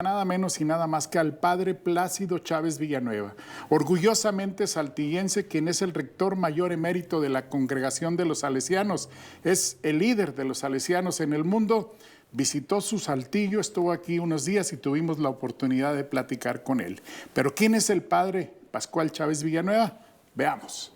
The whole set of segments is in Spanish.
nada menos y nada más que al padre Plácido Chávez Villanueva, orgullosamente saltillense, quien es el rector mayor emérito de la Congregación de los Salesianos, es el líder de los salesianos en el mundo. Visitó su Saltillo, estuvo aquí unos días y tuvimos la oportunidad de platicar con él. Pero ¿quién es el padre Pascual Chávez Villanueva? Veamos.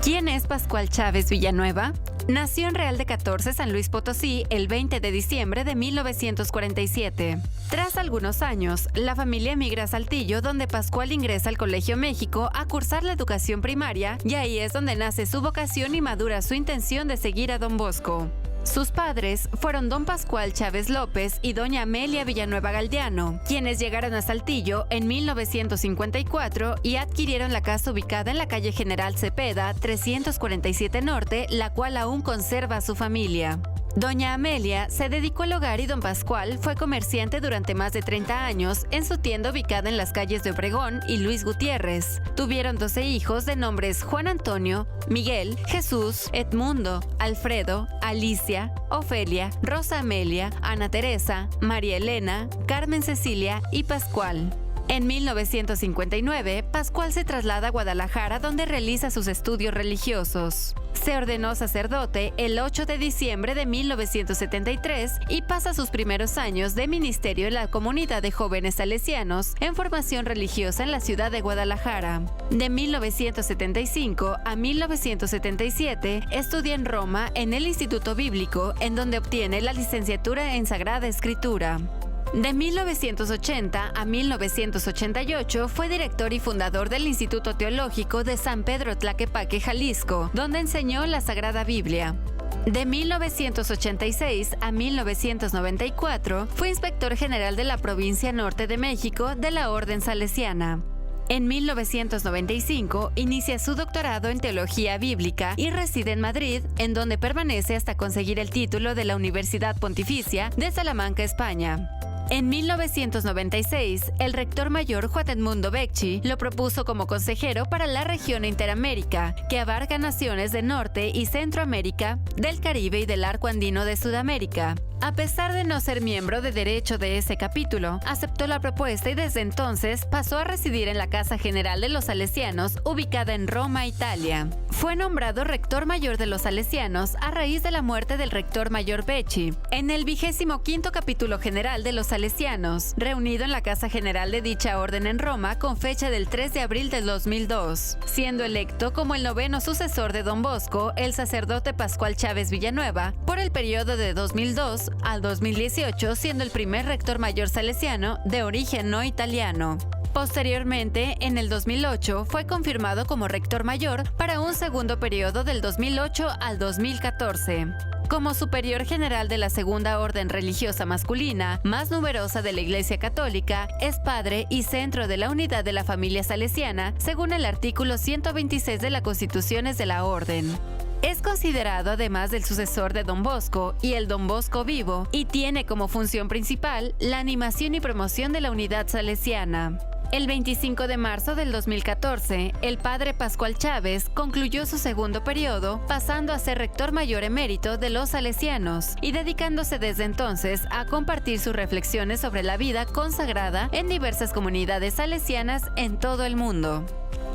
¿Quién es Pascual Chávez Villanueva? Nació en Real de 14, San Luis Potosí, el 20 de diciembre de 1947. Tras algunos años, la familia emigra a Saltillo, donde Pascual ingresa al Colegio México a cursar la educación primaria, y ahí es donde nace su vocación y madura su intención de seguir a Don Bosco. Sus padres fueron don Pascual Chávez López y doña Amelia Villanueva Galdeano, quienes llegaron a Saltillo en 1954 y adquirieron la casa ubicada en la calle General Cepeda, 347 Norte, la cual aún conserva a su familia. Doña Amelia se dedicó al hogar y don Pascual fue comerciante durante más de 30 años en su tienda ubicada en las calles de Obregón y Luis Gutiérrez. Tuvieron 12 hijos de nombres Juan Antonio, Miguel, Jesús, Edmundo, Alfredo, Alicia, Ofelia, Rosa Amelia, Ana Teresa, María Elena, Carmen Cecilia y Pascual. En 1959, Pascual se traslada a Guadalajara, donde realiza sus estudios religiosos. Se ordenó sacerdote el 8 de diciembre de 1973 y pasa sus primeros años de ministerio en la comunidad de jóvenes salesianos en formación religiosa en la ciudad de Guadalajara. De 1975 a 1977, estudia en Roma en el Instituto Bíblico, en donde obtiene la licenciatura en Sagrada Escritura. De 1980 a 1988 fue director y fundador del Instituto Teológico de San Pedro Tlaquepaque, Jalisco, donde enseñó la Sagrada Biblia. De 1986 a 1994 fue inspector general de la Provincia Norte de México de la Orden Salesiana. En 1995 inicia su doctorado en Teología Bíblica y reside en Madrid, en donde permanece hasta conseguir el título de la Universidad Pontificia de Salamanca, España. En 1996, el rector mayor Juan Edmundo Becci lo propuso como consejero para la región Interamérica, que abarca naciones de Norte y Centroamérica, del Caribe y del Arco Andino de Sudamérica. A pesar de no ser miembro de derecho de ese capítulo, aceptó la propuesta y desde entonces pasó a residir en la Casa General de los Salesianos, ubicada en Roma, Italia. Fue nombrado rector mayor de los Salesianos a raíz de la muerte del rector mayor Becci. En el 25º capítulo general de los Salesianos, reunido en la Casa General de dicha orden en Roma con fecha del 3 de abril del 2002, siendo electo como el 9º sucesor de Don Bosco, el sacerdote Pascual Chávez Villanueva, por el periodo de 2002 al 2018, siendo el primer rector mayor salesiano de origen no italiano. Posteriormente, en el 2008, fue confirmado como rector mayor para un segundo periodo del 2008 al 2014. Como superior general de la segunda orden religiosa masculina, más numerosa de la Iglesia Católica, es padre y centro de la unidad de la familia salesiana, según el artículo 126 de la Constitución de la Orden. Es considerado, además del sucesor de Don Bosco y el Don Bosco vivo, y tiene como función principal la animación y promoción de la unidad salesiana. El 25 de marzo del 2014, el padre Pascual Chávez concluyó su segundo periodo, pasando a ser rector mayor emérito de los salesianos y dedicándose desde entonces a compartir sus reflexiones sobre la vida consagrada en diversas comunidades salesianas en todo el mundo.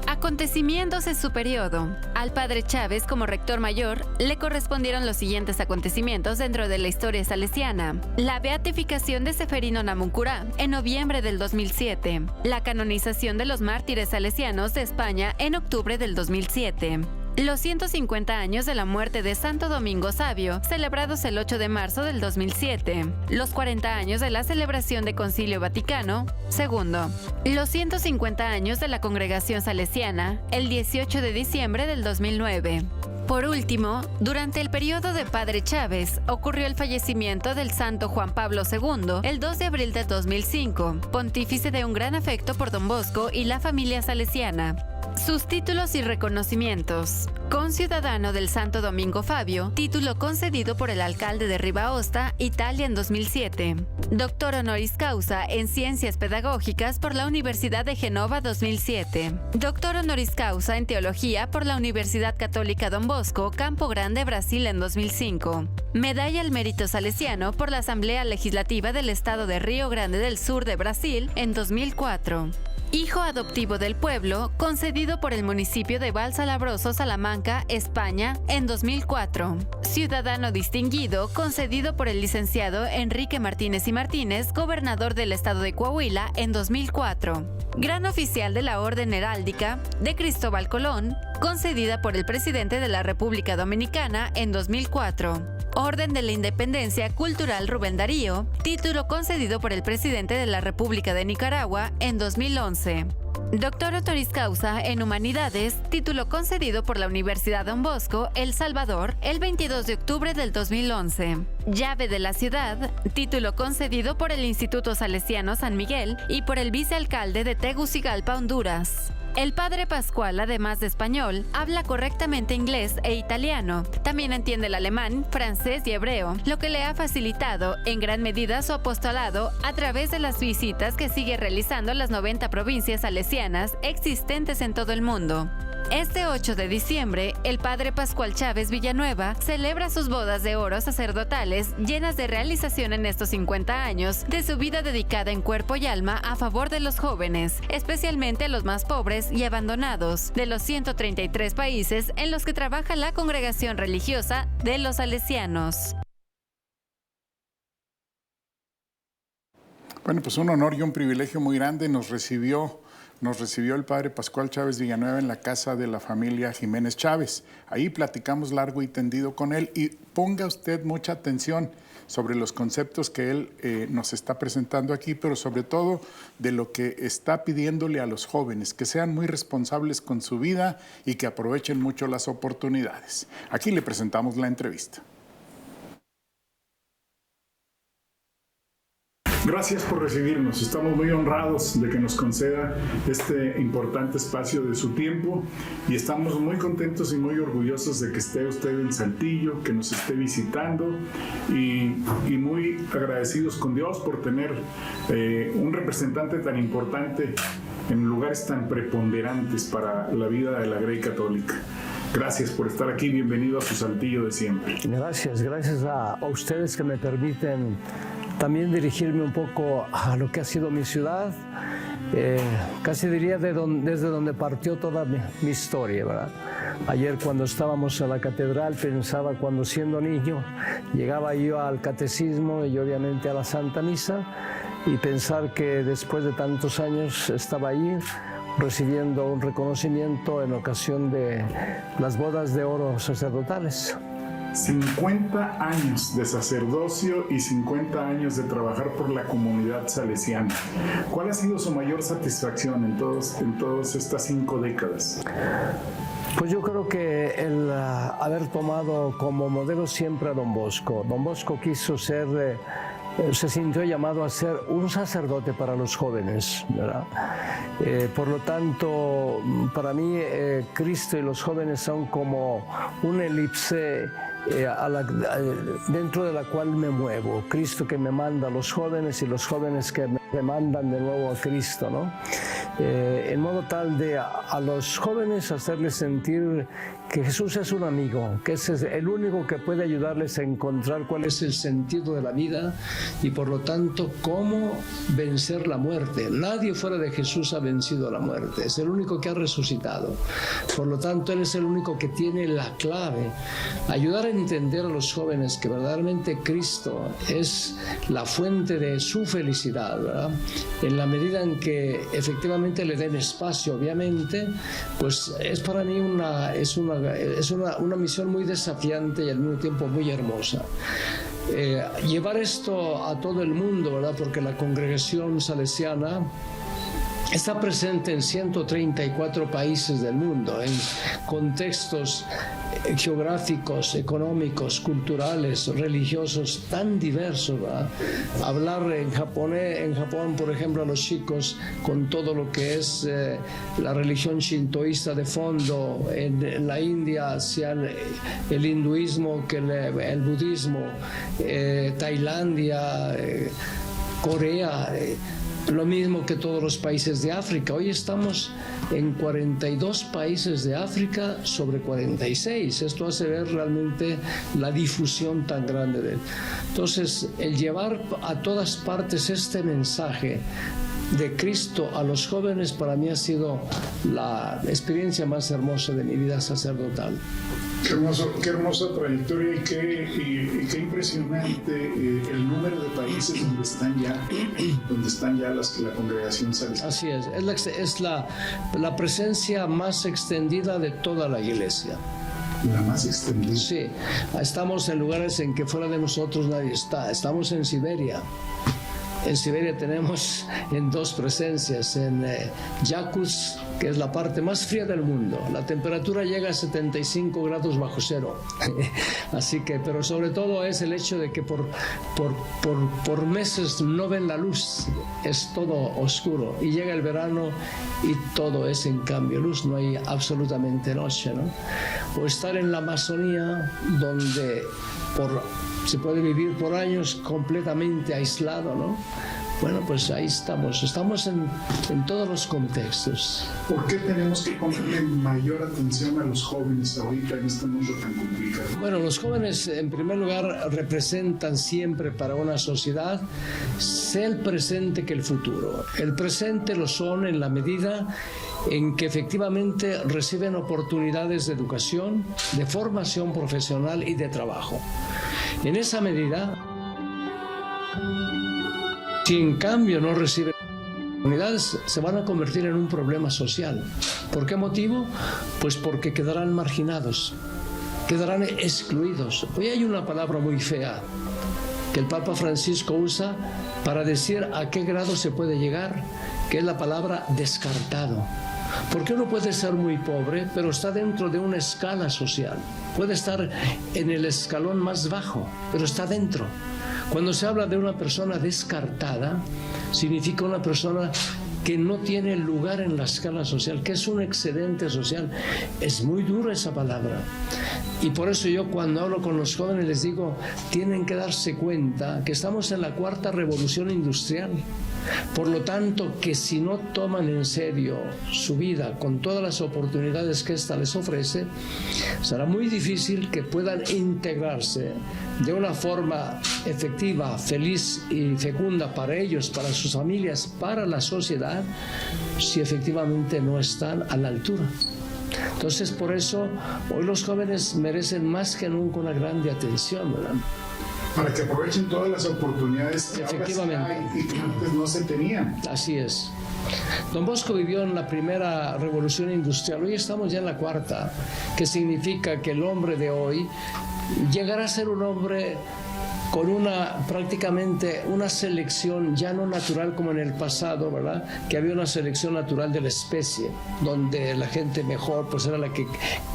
Acontecimientos en su periodo. Al padre Chávez, como rector mayor, le correspondieron los siguientes acontecimientos dentro de la historia salesiana: la beatificación de Seferino Namuncurá en noviembre del 2007, la canonización de los mártires salesianos de España en octubre del 2007, los 150 años de la muerte de Santo Domingo Sabio, celebrados el 8 de marzo del 2007. Los 40 años de la celebración de Concilio Vaticano II. Los 150 años de la Congregación Salesiana, el 18 de diciembre del 2009. Por último, durante el periodo de Padre Chávez, ocurrió el fallecimiento del santo Juan Pablo II el 2 de abril de 2005, pontífice de un gran afecto por Don Bosco y la familia salesiana. Sus títulos y reconocimientos. Conciudadano del Santo Domingo Fabio, título concedido por el alcalde de Ribaosta, Italia en 2007. Doctor honoris causa en Ciencias Pedagógicas por la Universidad de Genova 2007. Doctor honoris causa en Teología por la Universidad Católica Don Bosco, Campo Grande, Brasil en 2005. Medalla al Mérito Salesiano por la Asamblea Legislativa del Estado de Río Grande del Sur de Brasil en 2004. Hijo adoptivo del pueblo, concedido por el municipio de Valsalabroso, Salamanca, España, en 2004. Ciudadano distinguido, concedido por el licenciado Enrique Martínez y Martínez, gobernador del estado de Coahuila, en 2004. Gran oficial de la Orden Heráldica de Cristóbal Colón, concedida por el presidente de la República Dominicana en 2004. Orden de la Independencia Cultural Rubén Darío, título concedido por el presidente de la República de Nicaragua en 2011. Doctor honoris causa en Humanidades, título concedido por la Universidad Don Bosco, El Salvador, el 22 de octubre del 2011. Llave de la ciudad, título concedido por el Instituto Salesiano San Miguel y por el vicealcalde de Tegucigalpa, Honduras. El padre Pascual, además de español, habla correctamente inglés e italiano. También entiende el alemán, francés y hebreo, lo que le ha facilitado en gran medida su apostolado a través de las visitas que sigue realizando a las 90 provincias salesianas existentes en todo el mundo. Este 8 de diciembre, el padre Pascual Chávez Villanueva celebra sus bodas de oro sacerdotales llenas de realización en estos 50 años de su vida dedicada en cuerpo y alma a favor de los jóvenes, especialmente los más pobres y abandonados, de los 133 países en los que trabaja la congregación religiosa de los salesianos. Bueno, pues un honor y un privilegio muy grande nos recibió el padre Pascual Chávez Villanueva en la casa de la familia Jiménez Chávez. Ahí platicamos largo y tendido con él y ponga usted mucha atención sobre los conceptos que él nos está presentando aquí, pero sobre todo de lo que está pidiéndole a los jóvenes, que sean muy responsables con su vida y que aprovechen mucho las oportunidades. Aquí le presentamos la entrevista. Gracias por recibirnos. Estamos muy honrados de que nos conceda este importante espacio de su tiempo y estamos muy contentos y muy orgullosos de que esté usted en Saltillo, que nos esté visitando y muy agradecidos con Dios por tener un representante tan importante en lugares tan preponderantes para la vida de la Grey Católica. Gracias por estar aquí. Bienvenido a su Saltillo de siempre. Gracias a ustedes que me permiten también dirigirme un poco a lo que ha sido mi ciudad, casi diría desde donde partió toda mi historia, ¿verdad? Ayer cuando estábamos en la catedral pensaba cuando siendo niño llegaba yo al catecismo y obviamente a la Santa Misa y pensar que después de tantos años estaba ahí recibiendo un reconocimiento en ocasión de las bodas de oro sacerdotales. 50 años de sacerdocio y 50 años de trabajar por la comunidad salesiana. ¿Cuál ha sido su mayor satisfacción en todas estas 5 décadas? Pues yo creo que el haber tomado como modelo siempre a Don Bosco. Don Bosco quiso se sintió llamado a ser un sacerdote para los jóvenes, ¿verdad? Por lo tanto, para mí, Cristo y los jóvenes son como un elipse dentro de la cual me muevo. Cristo que me manda a los jóvenes y los jóvenes que me mandan de nuevo a Cristo, ¿no? En modo tal de a los jóvenes hacerles sentir que Jesús es un amigo, que es el único que puede ayudarles a encontrar cuál es el sentido de la vida y por lo tanto cómo vencer la muerte. Nadie fuera de Jesús ha vencido la muerte, es el único que ha resucitado. Por lo tanto, Él es el único que tiene la clave. Ayudar a entender a los jóvenes que verdaderamente Cristo es la fuente de su felicidad, ¿verdad? En la medida en que efectivamente le den espacio, obviamente, pues es para mí una misión muy desafiante y al mismo tiempo muy hermosa. Llevar esto a todo el mundo, ¿verdad? Porque la congregación salesiana está presente en 134 países del mundo, en contextos geográficos, económicos, culturales, religiosos tan diversos, ¿verdad? Hablar en Japón, por ejemplo, a los chicos con todo lo que es la religión shintoísta de fondo, en la India sea el hinduismo que el budismo, Tailandia, Corea, lo mismo que todos los países de África. Hoy estamos en 42 países de África sobre 46. Esto hace ver realmente la difusión tan grande de él. Entonces, el llevar a todas partes este mensaje de Cristo a los jóvenes para mí ha sido la experiencia más hermosa de mi vida sacerdotal. Qué hermosa trayectoria y qué impresionante el número de países donde están ya la congregación salesiana. Así es la presencia más extendida de toda la iglesia. La más extendida. Sí, estamos en lugares en que fuera de nosotros nadie está. Estamos en Siberia. En Siberia tenemos en dos presencias, en Yakutsk, que es la parte más fría del mundo. La temperatura llega a 75 grados bajo cero. Así que, pero sobre todo es el hecho de que por meses no ven la luz, es todo oscuro. Y llega el verano y todo es en cambio luz, no hay absolutamente noche, ¿no? O estar en la Amazonía, donde se puede vivir por años completamente aislado, ¿no? Bueno, pues ahí estamos en todos los contextos. ¿Por qué tenemos que ponerle mayor atención a los jóvenes ahorita en este mundo tan complicado? Bueno, los jóvenes en primer lugar representan siempre para una sociedad sea el presente que el futuro. El presente lo son en la medida en que efectivamente reciben oportunidades de educación, de formación profesional y de trabajo. En esa medida, si en cambio no reciben oportunidades, se van a convertir en un problema social. ¿Por qué motivo? Pues porque quedarán marginados, quedarán excluidos. Hoy hay una palabra muy fea que el Papa Francisco usa para decir a qué grado se puede llegar, que es la palabra descartado. Porque uno puede ser muy pobre, pero está dentro de una escala social. Puede estar en el escalón más bajo, pero está dentro. Cuando se habla de una persona descartada, significa una persona que no tiene lugar en la escala social, que es un excedente social. Es muy dura esa palabra. Y por eso yo cuando hablo con los jóvenes les digo, tienen que darse cuenta que estamos en la cuarta revolución industrial. Por lo tanto, que si no toman en serio su vida con todas las oportunidades que ésta les ofrece, será muy difícil que puedan integrarse de una forma efectiva, feliz y fecunda para ellos, para sus familias, para la sociedad, si efectivamente no están a la altura. Entonces, por eso, hoy los jóvenes merecen más que nunca una grande atención, ¿verdad? Para que aprovechen todas las oportunidades que efectivamente ahora sí hay y que antes no se tenían. Así es. Don Bosco vivió en la primera revolución industrial, hoy estamos ya en la cuarta, que significa que el hombre de hoy llegará a ser un hombre con prácticamente una selección ya no natural como en el pasado, ¿verdad? Que había una selección natural de la especie, donde la gente mejor pues era la que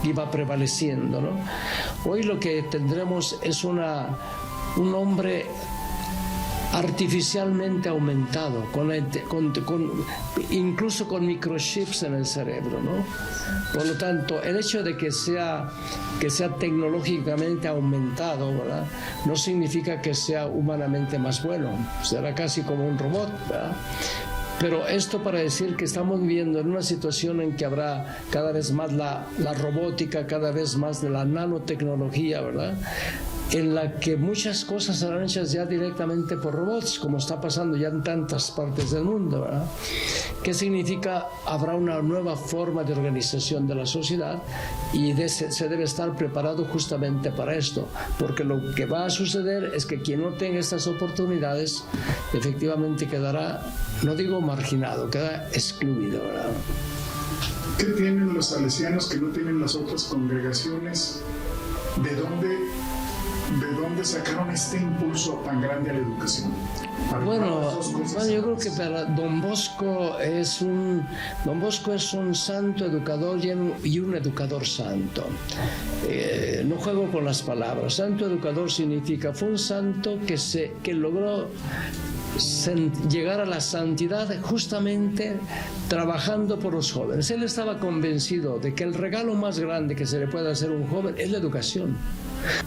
iba prevaleciendo, ¿no? Hoy lo que tendremos es un hombre artificialmente aumentado, incluso con microchips en el cerebro, ¿no? Por lo tanto, el hecho de que sea tecnológicamente aumentado, ¿verdad?, no significa que sea humanamente más bueno, será casi como un robot, ¿verdad? Pero esto para decir que estamos viviendo en una situación en que habrá cada vez más la robótica, cada vez más de la nanotecnología, ¿verdad?, en la que muchas cosas serán hechas ya directamente por robots, como está pasando ya en tantas partes del mundo, ¿verdad? ¿Qué significa? Habrá una nueva forma de organización de la sociedad y se debe estar preparado justamente para esto, porque lo que va a suceder es que quien no tenga estas oportunidades efectivamente quedará, no digo marginado, queda excluido, ¿verdad? ¿Qué tienen los salesianos que no tienen las otras congregaciones? ¿De dónde ¿De dónde sacaron este impulso tan grande a la educación? Bueno, yo creo que para Don Bosco es un santo educador y un educador santo. No juego con las palabras. Santo educador significa, fue un santo que logró llegar a la santidad justamente trabajando por los jóvenes. Él estaba convencido de que el regalo más grande que se le puede hacer a un joven es la educación,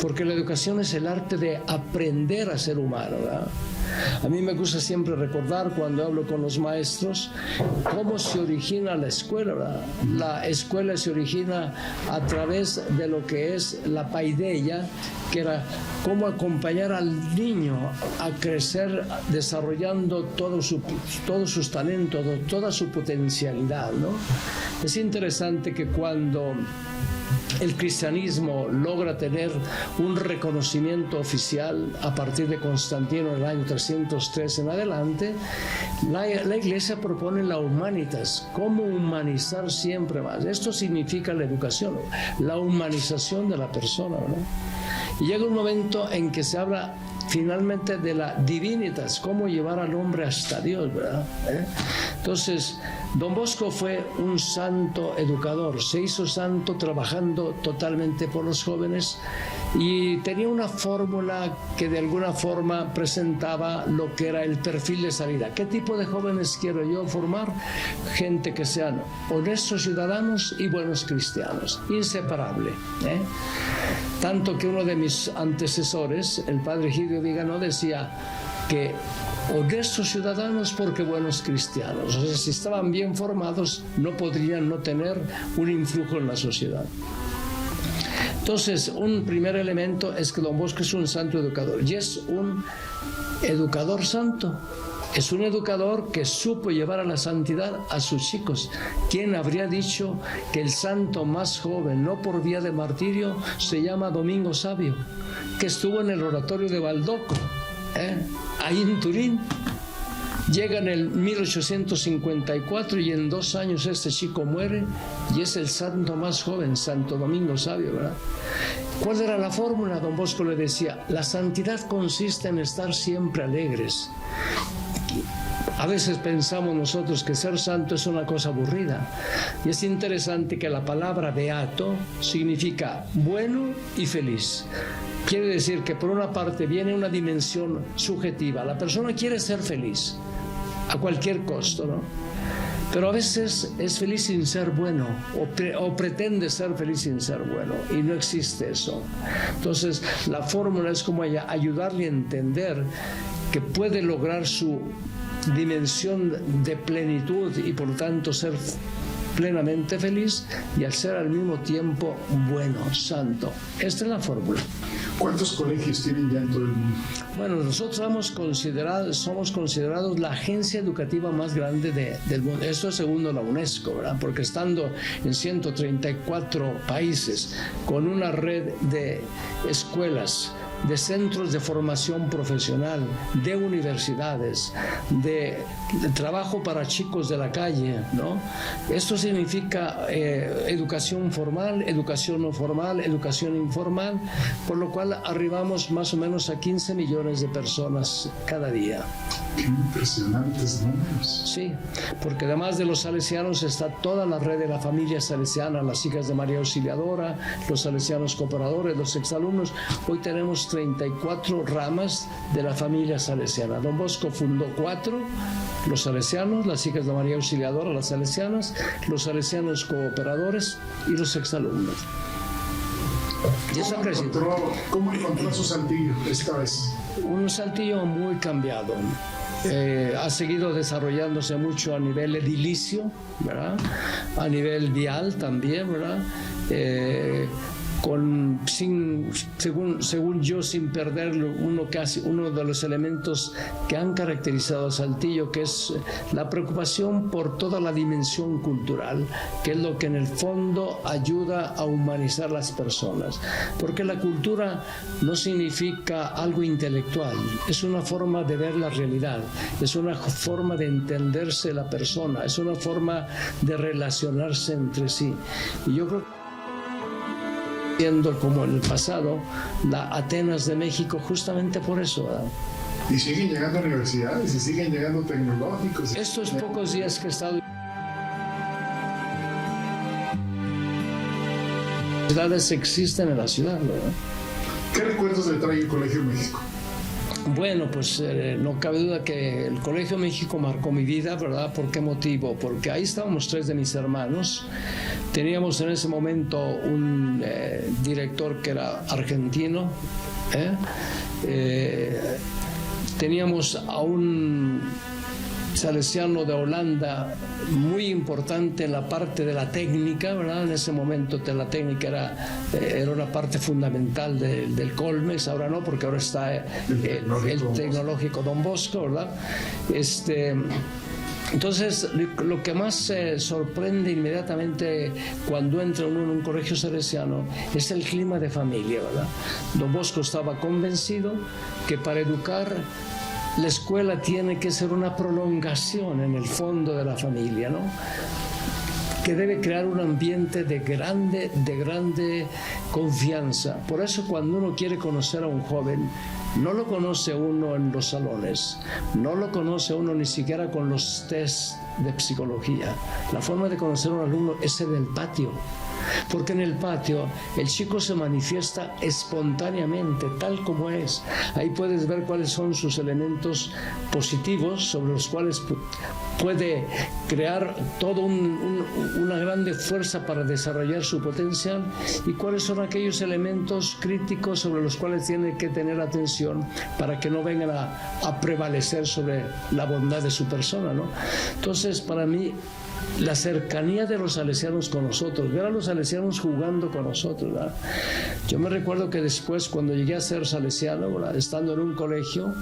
porque la educación es el arte de aprender a ser humano, ¿verdad? A mí me gusta siempre recordar cuando hablo con los maestros cómo se origina la escuela, ¿verdad? La escuela se origina a través de lo que es la paideia, que era cómo acompañar al niño a crecer desarrollando todos sus talentos, toda su potencialidad, ¿no? Es interesante que cuando el cristianismo logra tener un reconocimiento oficial a partir de Constantino en el año 303 en adelante, la Iglesia propone la humanitas, cómo humanizar siempre más. Esto significa la educación, la humanización de la persona, ¿verdad? Y llega un momento en que se habla finalmente de la divinitas, cómo llevar al hombre hasta Dios, ¿verdad? Entonces, Don Bosco fue un santo educador, se hizo santo trabajando totalmente por los jóvenes y tenía una fórmula que de alguna forma presentaba lo que era el perfil de salida. ¿Qué tipo de jóvenes quiero yo formar? Gente que sean honestos ciudadanos y buenos cristianos, inseparable, ¿eh? Tanto que uno de mis antecesores, el padre Egidio Vigano, decía que honestos ciudadanos porque buenos cristianos. O sea, si estaban bien formados, no podrían no tener un influjo en la sociedad. Entonces, un primer elemento es que Don Bosco es un santo educador y es un educador santo. Es un educador que supo llevar a la santidad a sus chicos. ¿Quién habría dicho que el santo más joven, no por vía de martirio, se llama Domingo Sabio, que estuvo en el oratorio de Baldoco, ahí en Turín? Llega en el 1854 y en 2 años este chico muere y es el santo más joven, Santo Domingo Sabio, ¿verdad? ¿Cuál era la fórmula? Don Bosco le decía, la santidad consiste en estar siempre alegres. A veces pensamos nosotros que ser santo es una cosa aburrida. Y es interesante que la palabra beato significa bueno y feliz. Quiere decir que por una parte viene una dimensión subjetiva. La persona quiere ser feliz a cualquier costo, ¿no? Pero a veces es feliz sin ser bueno o pretende ser feliz sin ser bueno y no existe eso. Entonces la fórmula es como ayudarle a entender que puede lograr su dimensión de plenitud y por tanto ser plenamente feliz y al ser al mismo tiempo bueno, santo. Esta es la fórmula. ¿Cuántos colegios tienen ya en todo el mundo? Bueno, nosotros somos considerados la agencia educativa más grande del mundo. Esto es según la UNESCO, ¿verdad? Porque estando en 134 países, con una red de escuelas, de centros de formación profesional, de universidades, de trabajo para chicos de la calle, ¿no? Esto significa educación formal, educación no formal, educación informal, por lo cual arribamos más o menos a 15 millones de personas cada día. ¡Qué impresionantes números! Sí, porque además de los salesianos está toda la red de la familia salesiana, las hijas de María Auxiliadora, los salesianos cooperadores, los exalumnos. Hoy tenemos 34 ramas de la familia salesiana. Don Bosco fundó 4, los salesianos, las hijas de María Auxiliadora, las salesianas, los salesianos cooperadores y los exalumnos. ¿Cómo encontró su Saltillo esta vez? Un Saltillo muy cambiado. Ha seguido desarrollándose mucho a nivel edilicio, ¿verdad? A nivel vial también, ¿verdad? Según yo, sin perder uno de los elementos que han caracterizado a Saltillo, que es la preocupación por toda la dimensión cultural, que es lo que en el fondo ayuda a humanizar las personas. Porque la cultura no significa algo intelectual, es una forma de ver la realidad, es una forma de entenderse la persona, es una forma de relacionarse entre sí. Y yo creo siendo como en el pasado la Atenas de México, justamente por eso, ¿verdad? Y siguen llegando universidades y siguen llegando tecnológicos. Estos pocos días que he estado existen en la ciudad, ¿verdad? ¿Qué recuerdos le trae el Colegio México? Bueno, pues no cabe duda que el Colegio México marcó mi vida, ¿verdad? ¿Por qué motivo? Porque ahí estábamos 3 de mis hermanos. Teníamos en ese momento un director que era argentino. Teníamos a un salesiano de Holanda muy importante en la parte de la técnica, ¿verdad? En ese momento la técnica era una parte fundamental del Colmex, ahora no, porque ahora está el tecnológico Don Bosco, ¿verdad? Entonces, lo que más sorprende inmediatamente cuando entra uno en un colegio salesiano es el clima de familia, ¿verdad? Don Bosco estaba convencido que para educar la escuela tiene que ser una prolongación en el fondo de la familia, ¿no? Que debe crear un ambiente de grande confianza. Por eso cuando uno quiere conocer a un joven, no lo conoce uno en los salones, no lo conoce uno ni siquiera con los test de psicología. La forma de conocer a un alumno es en el patio. Porque en el patio el chico se manifiesta espontáneamente, tal como es. Ahí puedes ver cuáles son sus elementos positivos sobre los cuales puede crear toda una grande fuerza para desarrollar su potencial, y cuáles son aquellos elementos críticos sobre los cuales tiene que tener atención para que no vengan a prevalecer sobre la bondad de su persona, ¿no? Entonces, para mí, la cercanía de los salesianos con nosotros, ver a los salesianos jugando con nosotros, ¿verdad? Yo me recuerdo que después, cuando llegué a ser salesiano, ¿verdad?, estando en un colegio,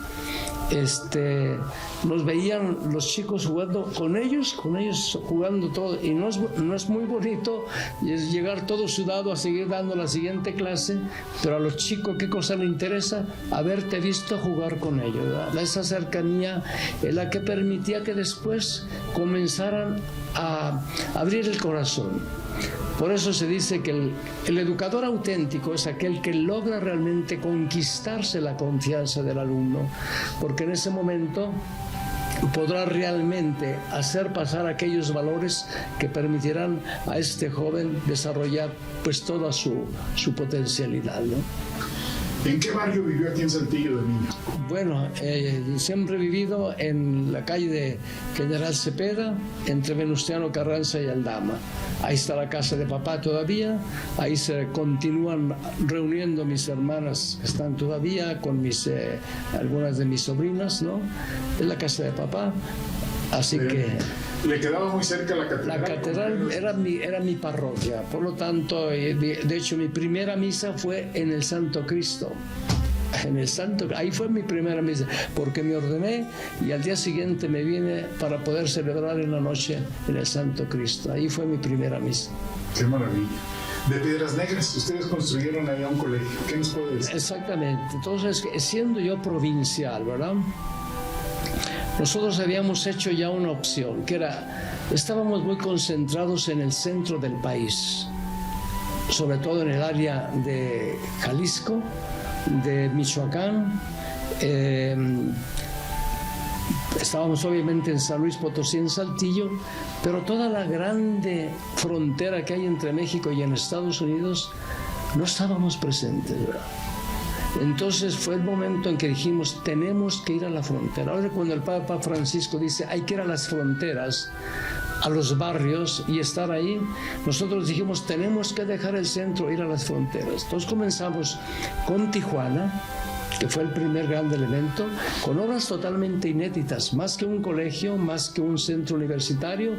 nos veían los chicos jugando con ellos jugando todo, y no es muy bonito llegar todo sudado a seguir dando la siguiente clase, pero a los chicos, ¿qué cosa les interesa? Haberte visto jugar con ellos, ¿verdad? Esa cercanía es la que permitía que después comenzaran a abrir el corazón. Por eso se dice que el educador auténtico es aquel que logra realmente conquistarse la confianza del alumno, porque en ese momento podrá realmente hacer pasar aquellos valores que permitirán a este joven desarrollar pues toda su potencialidad, ¿no? ¿En qué barrio vivió aquí en Saltillo de niño? Bueno, siempre he vivido en la calle de General Cepeda, entre Venustiano Carranza y Aldama. Ahí está la casa de papá todavía, ahí se continúan reuniendo mis hermanas que están todavía con algunas de mis sobrinas, ¿no? Es la casa de papá, así que... ¿Le quedaba muy cerca la catedral? La catedral era mi parroquia, por lo tanto, de hecho, mi primera misa fue en el Santo Cristo. Ahí fue mi primera misa, porque me ordené y al día siguiente me vine para poder celebrar en la noche en el Santo Cristo. Ahí fue mi primera misa. ¡Qué maravilla! De Piedras Negras, ustedes construyeron allá un colegio. ¿Qué nos puede decir? Exactamente. Entonces, siendo yo provincial, ¿verdad?, nosotros habíamos hecho ya una opción, que estábamos muy concentrados en el centro del país, sobre todo en el área de Jalisco, de Michoacán. Estábamos obviamente en San Luis Potosí, en Saltillo, pero toda la grande frontera que hay entre México y en Estados Unidos no estábamos presentes, ¿verdad? Entonces fue el momento en que dijimos, tenemos que ir a la frontera. Ahora, cuando el Papa Francisco dice, hay que ir a las fronteras, a los barrios y estar ahí, nosotros dijimos, tenemos que dejar el centro, ir a las fronteras. Entonces comenzamos con Tijuana, que fue el primer gran elemento, con obras totalmente inéditas, más que un colegio, más que un centro universitario,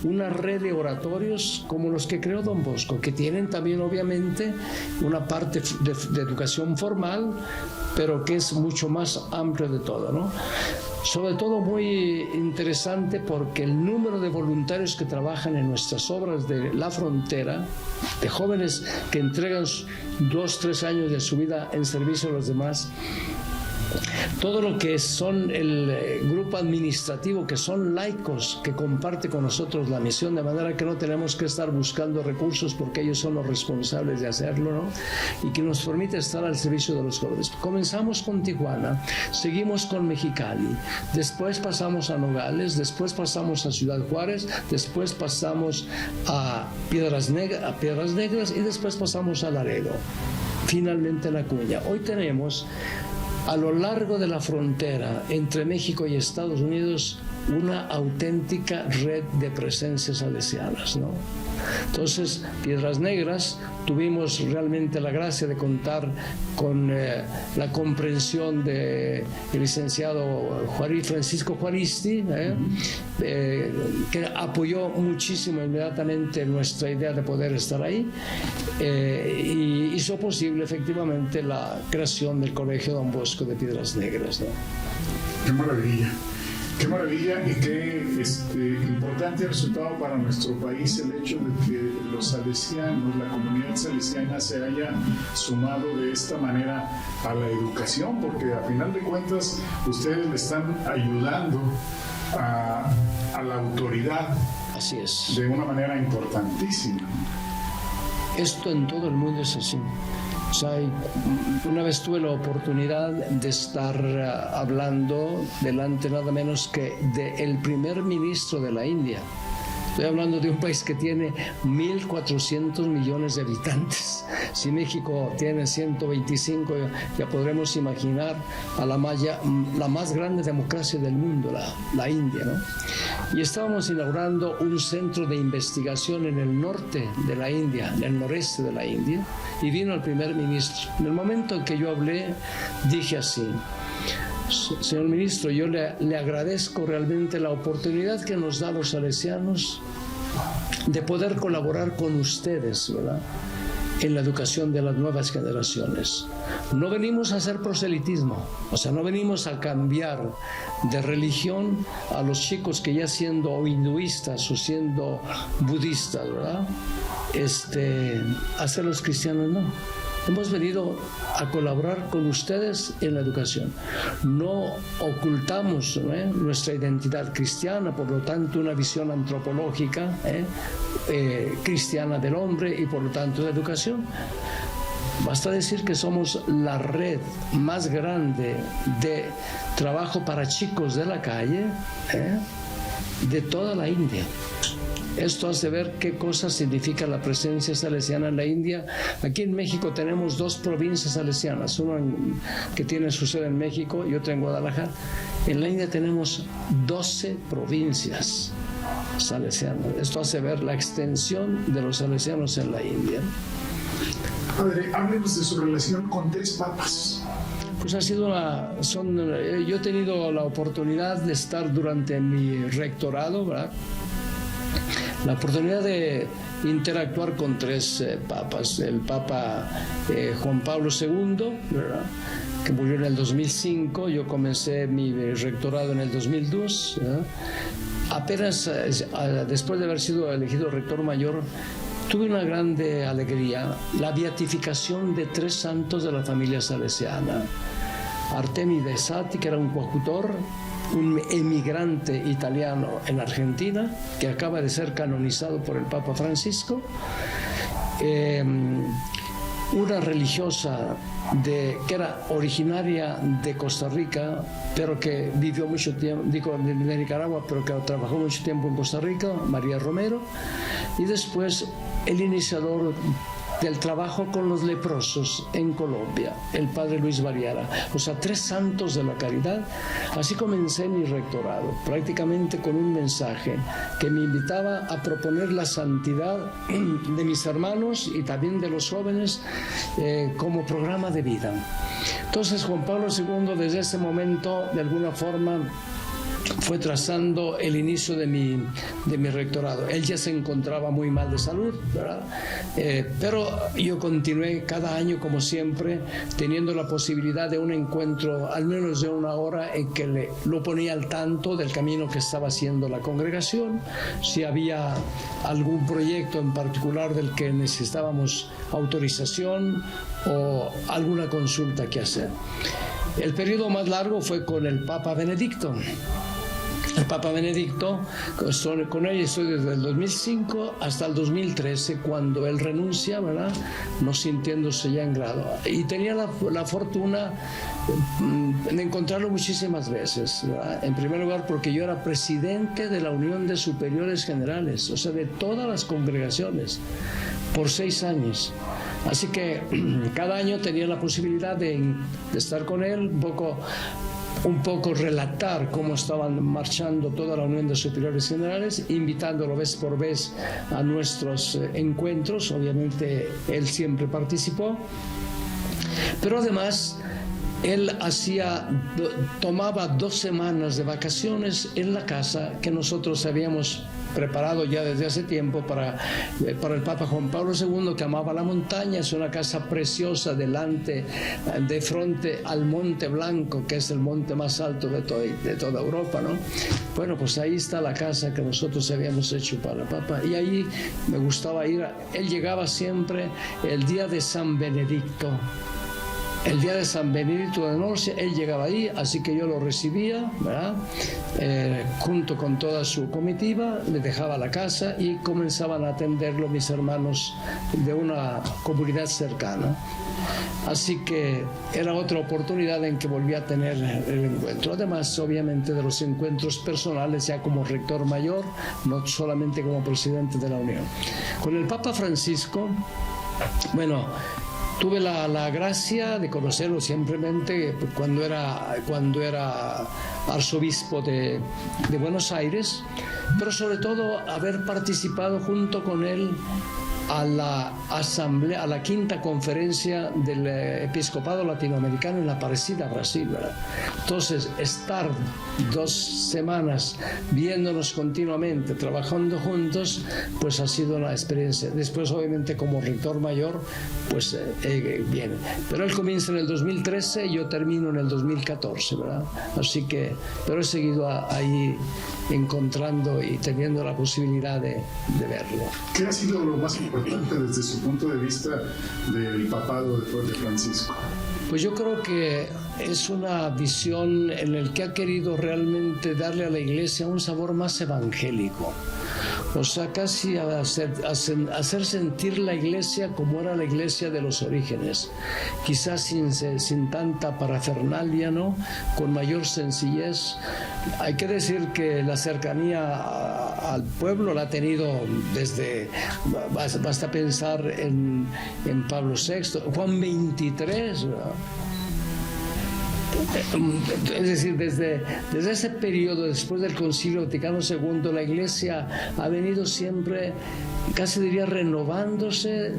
una red de oratorios como los que creó Don Bosco, que tienen también obviamente una parte de educación formal, pero que es mucho más amplio de todo, ¿no? Sobre todo muy interesante porque el número de voluntarios que trabajan en nuestras obras de la frontera, de jóvenes que entregan 2-3 años de su vida en servicio a los demás, todo lo que son el grupo administrativo, que son laicos, que comparte con nosotros la misión, de manera que no tenemos que estar buscando recursos porque ellos son los responsables de hacerlo, ¿no? Y que nos permite estar al servicio de los jóvenes. Comenzamos con Tijuana, seguimos con Mexicali, después pasamos a Nogales, después pasamos a Ciudad Juárez, después pasamos a Piedras Negras y después pasamos a Laredo, finalmente en Acuña. Hoy tenemos a lo largo de la frontera entre México y Estados Unidos una auténtica red de presencias salesianas, ¿no? Entonces, Piedras Negras, tuvimos realmente la gracia de contar con la comprensión del licenciado Francisco Juaristi, que apoyó muchísimo inmediatamente nuestra idea de poder estar ahí, y hizo posible efectivamente la creación del Colegio Don Bosco de Piedras Negras, ¿no? ¡Qué maravilla! Qué maravilla y qué importante resultado para nuestro país el hecho de que los salesianos, la comunidad salesiana, se haya sumado de esta manera a la educación, porque a final de cuentas ustedes le están ayudando a la autoridad. Así es. De una manera importantísima. Esto en todo el mundo es así. O sea, una vez tuve la oportunidad de estar hablando delante nada menos que del primer ministro de la India. Estoy hablando de un país que tiene 1.400 millones de habitantes. Si México tiene 125, ya podremos imaginar a la más grande democracia del mundo, la India, ¿no? Y estábamos inaugurando un centro de investigación en el norte de la India, en el noreste de la India, y vino el primer ministro. En el momento en que yo hablé, dije así: señor ministro, yo le agradezco realmente la oportunidad que nos da los salesianos de poder colaborar con ustedes, ¿verdad?, en la educación de las nuevas generaciones. No venimos a hacer proselitismo, o sea, no venimos a cambiar de religión a los chicos que ya siendo hinduistas o siendo budistas, ¿verdad?, hacerlos cristianos, no. Hemos venido a colaborar con ustedes en la educación. No ocultamos nuestra identidad cristiana, por lo tanto una visión antropológica cristiana del hombre y por lo tanto de educación. Basta decir que somos la red más grande de trabajo para chicos de la calle de toda la India. Esto hace ver qué cosa significa la presencia salesiana en la India. Aquí en México tenemos 2 provincias salesianas, una que tiene su sede en México y otra en Guadalajara. En la India tenemos 12 provincias salesianas. Esto hace ver la extensión de los salesianos en la India. Padre, háblenos de su relación con 3 papas. Pues ha sido yo he tenido la oportunidad de estar durante mi rectorado, ¿verdad?, la oportunidad de interactuar con 3 papas. El Papa Juan Pablo II, ¿verdad?, que murió en el 2005. Yo comencé mi rectorado en el 2002, ¿verdad? Apenas después de haber sido elegido rector mayor, tuve una grande alegría: la beatificación de 3 santos de la familia salesiana. Artemio Dessati, que era un coadjutor, un emigrante italiano en Argentina, que acaba de ser canonizado por el Papa Francisco, una religiosa que era originaria de Costa Rica, pero que vivió mucho tiempo, de Nicaragua, pero que trabajó mucho tiempo en Costa Rica, María Romero, y después el iniciador del trabajo con los leprosos en Colombia, el padre Luis Variara. O sea, 3 santos de la caridad. Así comencé mi rectorado, prácticamente con un mensaje que me invitaba a proponer la santidad de mis hermanos y también de los jóvenes como programa de vida. Entonces Juan Pablo II, desde ese momento, de alguna forma, fue trazando el inicio de mi rectorado. Él ya se encontraba muy mal de salud, ¿verdad? Pero yo continué cada año, como siempre, teniendo la posibilidad de un encuentro, al menos de 1 hora, en que lo ponía al tanto del camino que estaba haciendo la congregación, si había algún proyecto en particular del que necesitábamos autorización o alguna consulta que hacer. El periodo más largo fue con el Papa Benedicto. El Papa Benedicto, con él estoy desde el 2005 hasta el 2013, cuando él renuncia, ¿verdad? No sintiéndose ya en grado. Y tenía la fortuna de encontrarlo muchísimas veces, ¿verdad? En primer lugar, porque yo era presidente de la Unión de Superiores Generales, o sea, de todas las congregaciones, por 6 años. Así que cada año tenía la posibilidad de estar con él, un poco relatar cómo estaban marchando toda la Unión de Superiores Generales, invitándolo vez por vez a nuestros encuentros. Obviamente él siempre participó, pero además él tomaba 2 semanas de vacaciones en la casa que nosotros habíamos preparado ya desde hace tiempo para el Papa Juan Pablo II, que amaba la montaña. Es una casa preciosa de frente al Monte Blanco, que es el monte más alto de toda Europa, ¿no? Bueno, pues ahí está la casa que nosotros habíamos hecho para el Papa, y ahí me gustaba ir. Él llegaba siempre el día de San Benedicto. El día de San Benedicto de Nursia, él llegaba ahí, así que yo lo recibía, ¿verdad? Junto con toda su comitiva, le dejaba la casa y comenzaban a atenderlo mis hermanos de una comunidad cercana. Así que era otra oportunidad en que volví a tener el encuentro. Además, obviamente, de los encuentros personales ya como rector mayor, no solamente como presidente de la Unión. Con el Papa Francisco, bueno, tuve la gracia de conocerlo simplemente cuando era arzobispo de Buenos Aires, pero sobre todo haber participado junto con él a la asamblea, a la 5ª conferencia del episcopado latinoamericano en La Aparecida, Brasil, ¿verdad? Entonces, estar 2 semanas viéndonos continuamente, trabajando juntos, pues ha sido una experiencia. Después, obviamente, como rector mayor, pues viene. Pero él comienza en el 2013 y yo termino en el 2014, ¿verdad? Así que, pero he seguido ahí encontrando y teniendo la posibilidad de verlo. ¿Qué ha sido lo más importante desde su punto de vista del papado de Francisco? Pues yo creo que es una visión en la que ha querido realmente darle a la Iglesia un sabor más evangélico. O sea, casi hacer sentir la Iglesia como era la Iglesia de los orígenes, quizás sin tanta parafernalia, ¿no? Con mayor sencillez. Hay que decir que la cercanía al pueblo la ha tenido desde, basta pensar en Pablo VI, Juan XXIII, ¿verdad? Es decir, desde ese periodo, después del Concilio Vaticano II, la Iglesia ha venido siempre, casi diría, renovándose,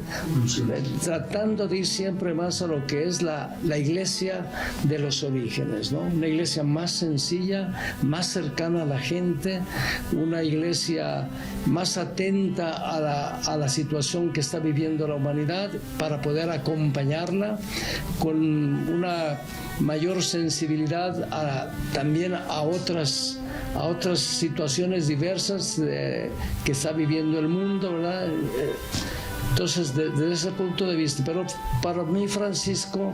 tratando de ir siempre más a lo que es la Iglesia de los orígenes, ¿no? Una Iglesia más sencilla, más cercana a la gente, una Iglesia más atenta a la situación que está viviendo la humanidad para poder acompañarla con una mayor sensibilidad también a otras situaciones diversas que está viviendo el mundo, ¿verdad? Entonces, desde ese punto de vista, pero para mí Francisco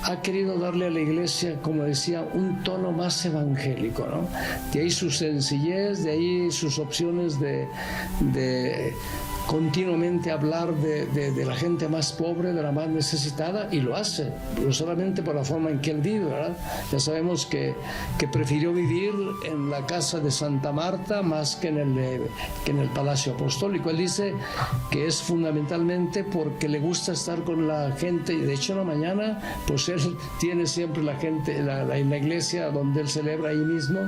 ha querido darle a la Iglesia, como decía, un tono más evangélico, ¿no? De ahí su sencillez, de ahí sus opciones de continuamente hablar de la gente más pobre, de la más necesitada, y lo hace, no solamente por la forma en que él vive, ¿verdad? Ya sabemos que prefirió vivir en la casa de Santa Marta más que en el Palacio Apostólico. Él dice que es fundamentalmente porque le gusta estar con la gente, y de hecho en la mañana pues él tiene siempre la gente en la iglesia donde él celebra ahí mismo,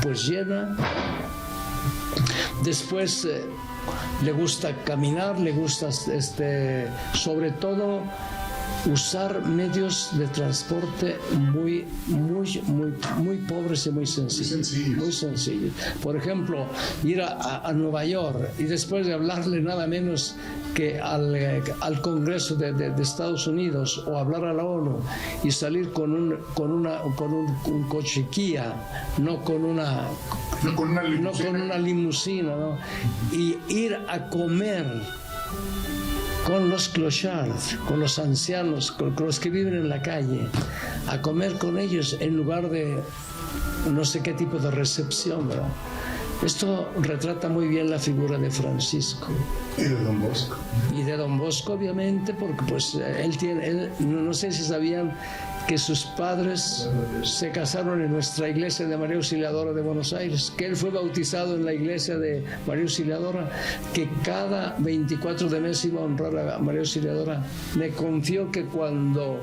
pues llena. Después le gusta caminar, le gusta sobre todo usar medios de transporte muy pobres y muy sencillos. Por ejemplo, ir a Nueva York y después de hablarle nada menos que al Congreso de Estados Unidos, o hablar a la ONU y salir con un coche Kia, no con una limusina, ¿no? Y ir a comer con los clochards, con los ancianos, con los que viven en la calle, a comer con ellos en lugar de no sé qué tipo de recepción, ¿verdad? Esto retrata muy bien la figura de Francisco. Y de Don Bosco. Y de Don Bosco, obviamente, porque pues él no sé si sabían que sus padres se casaron en nuestra iglesia de María Auxiliadora de Buenos Aires, que él fue bautizado en la iglesia de María Auxiliadora, que cada 24 de mes iba a honrar a María Auxiliadora. Me confió que cuando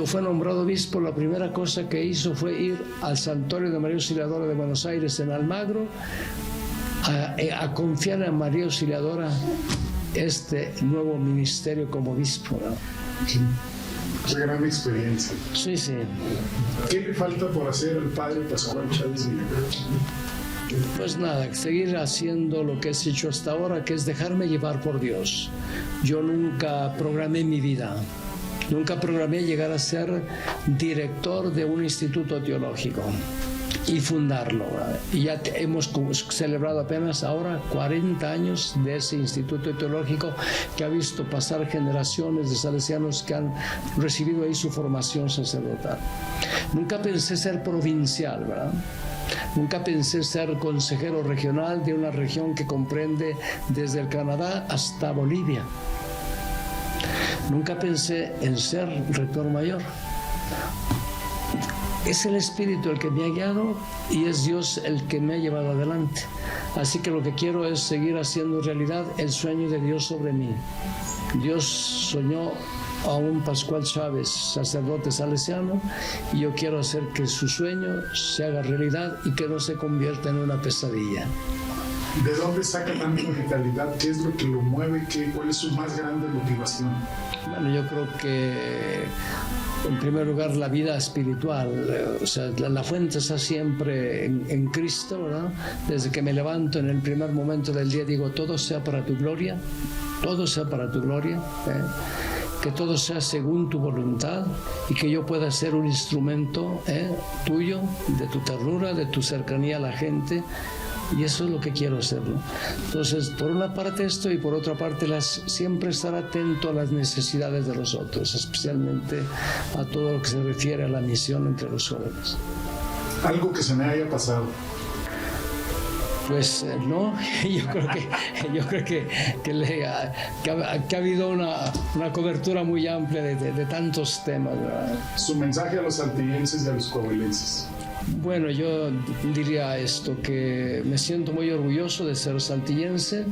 fue nombrado obispo, la primera cosa que hizo fue ir al santuario de María Auxiliadora de Buenos Aires en Almagro a confiar en María Auxiliadora este nuevo ministerio como obispo, ¿no? Sí. Una gran experiencia. Sí, sí. ¿Qué le falta por hacer al padre Pascual Chávez Villanueva? Pues nada, seguir haciendo lo que he hecho hasta ahora, que es dejarme llevar por Dios. Yo nunca programé mi vida. Nunca programé llegar a ser director de un instituto teológico y fundarlo. Y ya hemos celebrado apenas ahora 40 años de ese instituto teológico que ha visto pasar generaciones de salesianos que han recibido ahí su formación sacerdotal. Nunca pensé ser provincial, ¿verdad? Nunca pensé ser consejero regional de una región que comprende desde el Canadá hasta Bolivia. Nunca pensé en ser rector mayor. Es el Espíritu el que me ha guiado y es Dios el que me ha llevado adelante. Así que lo que quiero es seguir haciendo realidad el sueño de Dios sobre mí. Dios soñó a un Pascual Chávez, sacerdote salesiano, y yo quiero hacer que su sueño se haga realidad y que no se convierta en una pesadilla. ¿De dónde saca tanta vitalidad? ¿Qué es lo que lo mueve? ¿Cuál es su más grande motivación? Bueno, yo creo que en primer lugar la vida espiritual, o sea, la fuente está siempre en Cristo, ¿verdad? Desde que me levanto en el primer momento del día digo, todo sea para tu gloria, todo sea para tu gloria, que todo sea según tu voluntad y que yo pueda ser un instrumento tuyo, de tu ternura, de tu cercanía a la gente. Y eso es lo que quiero hacer, ¿no? Entonces, por una parte esto y por otra parte siempre estar atento a las necesidades de los otros, especialmente a todo lo que se refiere a la misión entre los jóvenes. ¿Algo que se me haya pasado? Pues no, yo creo que ha habido una cobertura muy amplia de tantos temas, ¿verdad? Su mensaje a los saltillenses y a los coahuilenses. Bueno, yo diría esto, que me siento muy orgulloso de ser saltillense,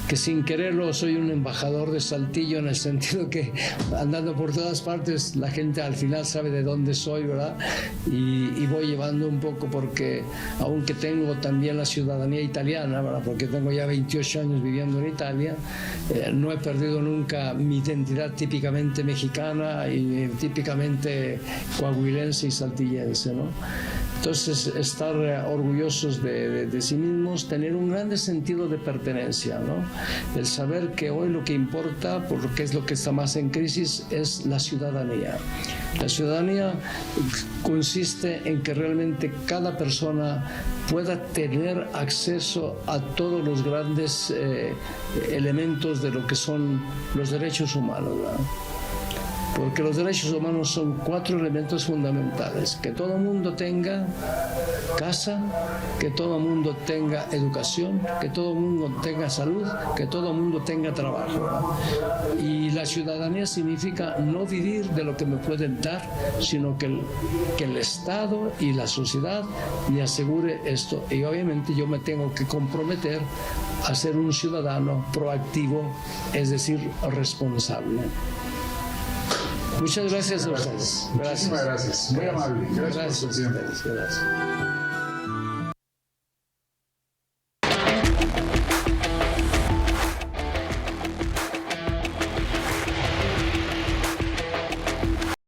que sin quererlo soy un embajador de Saltillo, en el sentido que andando por todas partes la gente al final sabe de dónde soy, ¿verdad? Y voy llevando un poco, porque aunque tengo también la ciudadanía italiana, ¿verdad? Porque tengo ya 28 años viviendo en Italia, no he perdido nunca mi identidad típicamente mexicana y típicamente coahuilense y saltillense, ¿no? Entonces, estar orgullosos de sí mismos, tener un grande sentido de pertenencia, ¿no? El saber que hoy lo que importa, porque es lo que está más en crisis, es la ciudadanía. La ciudadanía consiste en que realmente cada persona pueda tener acceso a todos los grandes elementos de lo que son los derechos humanos, ¿verdad? Porque los derechos humanos son 4 elementos fundamentales: que todo mundo tenga casa, que todo mundo tenga educación, que todo mundo tenga salud, que todo mundo tenga trabajo. Y la ciudadanía significa no vivir de lo que me pueden dar, sino que el Estado y la sociedad me asegure esto. Y obviamente yo me tengo que comprometer a ser un ciudadano proactivo, es decir, responsable. Muchas gracias a ustedes. Muchísimas gracias. Muy amable. Gracias por su tiempo. Gracias.